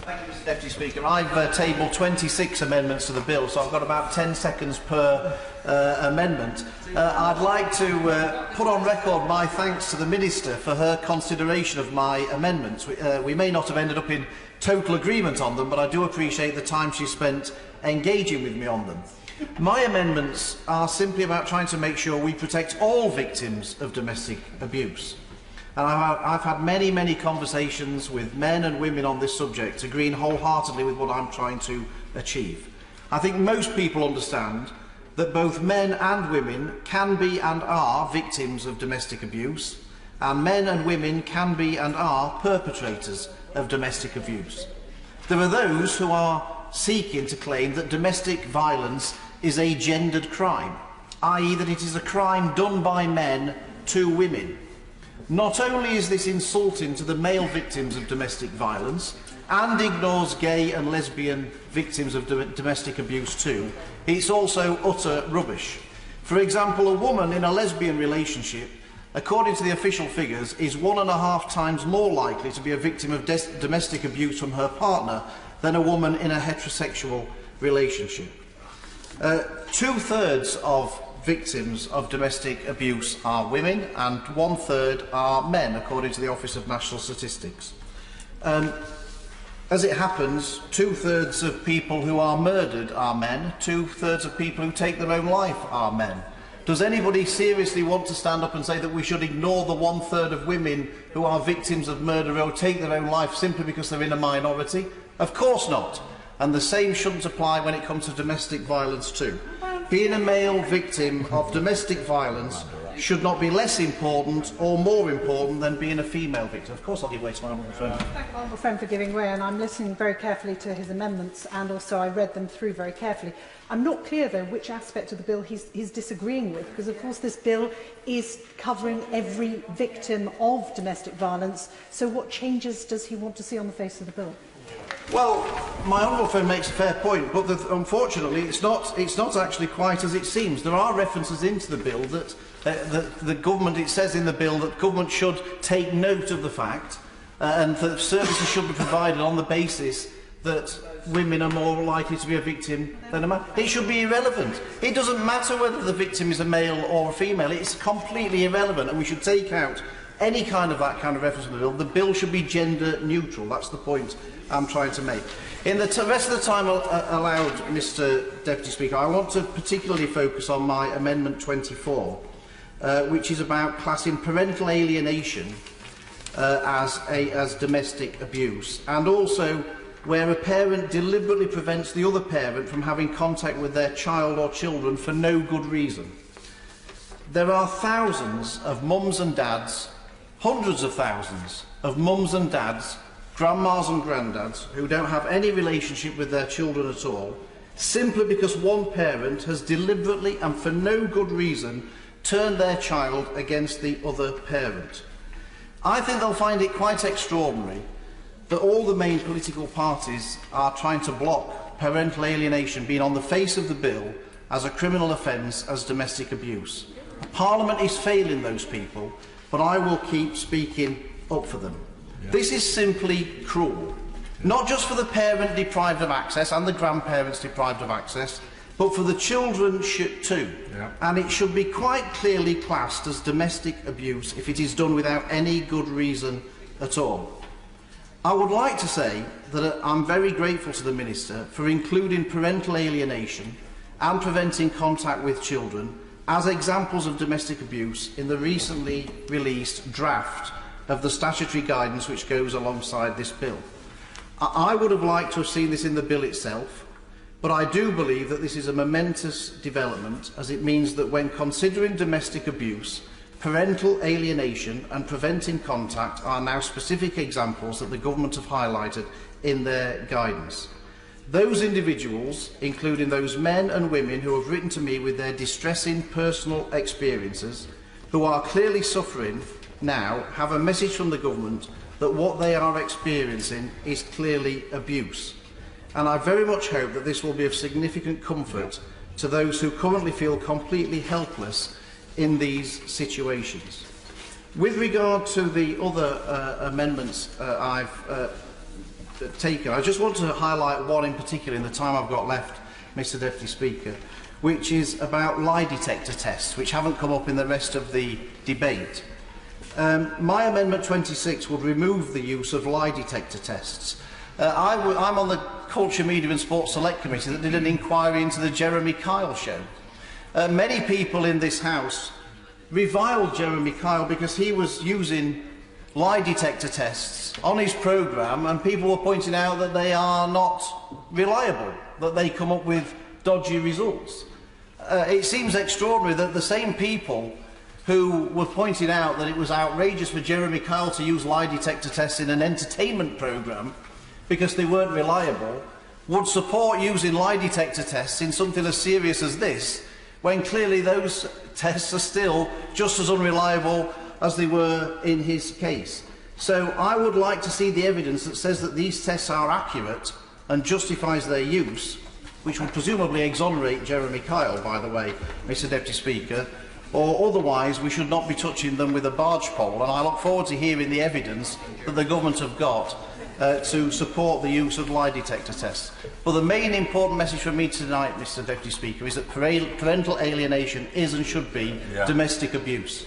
Thank you, Mr Deputy Speaker. I've tabled 26 amendments to the bill, so I've got about 10 seconds per amendment. I'd like to put on record my thanks to the Minister for her consideration of my amendments. We may not have ended up in total agreement on them, but I do appreciate the time she spent engaging with me on them. My amendments are simply about trying to make sure we protect all victims of domestic abuse. And I've had many conversations with men and women on this subject, agreeing wholeheartedly with what I'm trying to achieve. I think most people understand that both men and women can be and are victims of domestic abuse, and men and women can be and are perpetrators of domestic abuse. There are those who are seeking to claim that domestic violence is a gendered crime, i.e. that it is a crime done by men to women. Not only is this insulting to the male victims of domestic violence and ignores gay and lesbian victims of domestic abuse too, it's also utter rubbish. For example, a woman in a lesbian relationship, according to the official figures, is 1.5 times more likely to be a victim of domestic abuse from her partner than a woman in a heterosexual relationship. 2/3 of victims of domestic abuse are women and 1/3 are men, according to the Office of National Statistics. As it happens, 2/3 of people who are murdered are men, 2/3 of people who take their own life are men. Does anybody seriously want to stand up and say that we should ignore the 1/3 of women who are victims of murder or take their own life simply because they're in a minority? Of course not. And the same shouldn't apply when it comes to domestic violence too. Being a male victim of domestic violence should not be less important or more important than being a female victim. Of course I'll give way to my honourable friend. Thank my honourable friend for giving way, and I'm listening very carefully to his amendments, and also I read them through very carefully. I'm not clear, though, which aspect of the bill he's disagreeing with, because, of course, this bill is covering every victim of domestic violence. So what changes does he want to see on the face of the bill? Well, my honourable friend makes a fair point, but unfortunately it's not actually quite as it seems. There are references into the bill that the government, it says in the bill that government should take note of the fact and that services should be provided on the basis that women are more likely to be a victim than a man. It should be irrelevant. It doesn't matter whether the victim is a male or a female. It's completely irrelevant, and we should take out any kind of that kind of reference in the bill. The bill should be gender neutral. That's the point I'm trying to make. In the rest of the time allowed, Mr Deputy Speaker, I want to particularly focus on my Amendment 24, which is about classing parental alienation as domestic abuse, and also where a parent deliberately prevents the other parent from having contact with their child or children for no good reason. There are thousands of mums and dads, hundreds of thousands of mums and dads, grandmas and granddads who don't have any relationship with their children at all, simply because one parent has deliberately and for no good reason turned their child against the other parent. I think they'll find it quite extraordinary that all the main political parties are trying to block parental alienation being on the face of the bill as a criminal offence as domestic abuse. Parliament is failing those people, but I will keep speaking up for them. Yeah. This is simply cruel, not just for the parent deprived of access and the grandparents deprived of access, but for the children too. Yeah. And it should be quite clearly classed as domestic abuse if it is done without any good reason at all. I would like to say that I'm very grateful to the Minister for including parental alienation and preventing contact with children as examples of domestic abuse in the recently released draft of the statutory guidance which goes alongside this bill. I would have liked to have seen this in the bill itself, but I do believe that this is a momentous development, as it means that when considering domestic abuse, parental alienation and preventing contact are now specific examples that the government have highlighted in their guidance. Those individuals, including those men and women who have written to me with their distressing personal experiences, who are clearly suffering now, have a message from the government that what they are experiencing is clearly abuse. And I very much hope that this will be of significant comfort to those who currently feel completely helpless in these situations. With regard to the other amendments I've taken. I just want to highlight one in particular in the time I've got left, Mr Deputy Speaker, which is about lie detector tests, which haven't come up in the rest of the debate. My Amendment 26 would remove the use of lie detector tests. I'm on the Culture, Media and Sports Select Committee that did an inquiry into the Jeremy Kyle show. Many people in this House reviled Jeremy Kyle because he was using lie detector tests on his programme, and people were pointing out that they are not reliable, that they come up with dodgy results. It seems extraordinary that the same people who were pointing out that it was outrageous for Jeremy Kyle to use lie detector tests in an entertainment programme because they weren't reliable, would support using lie detector tests in something as serious as this, when clearly those tests are still just as unreliable as they were in his case. So I would like to see the evidence that says that these tests are accurate and justifies their use, which will presumably exonerate Jeremy Kyle, by the way, Mr Deputy Speaker, or otherwise we should not be touching them with a barge pole, and I look forward to hearing the evidence that the government have got to support the use of lie detector tests. But the main important message for me tonight, Mr Deputy Speaker, is that parental alienation is and should be domestic abuse.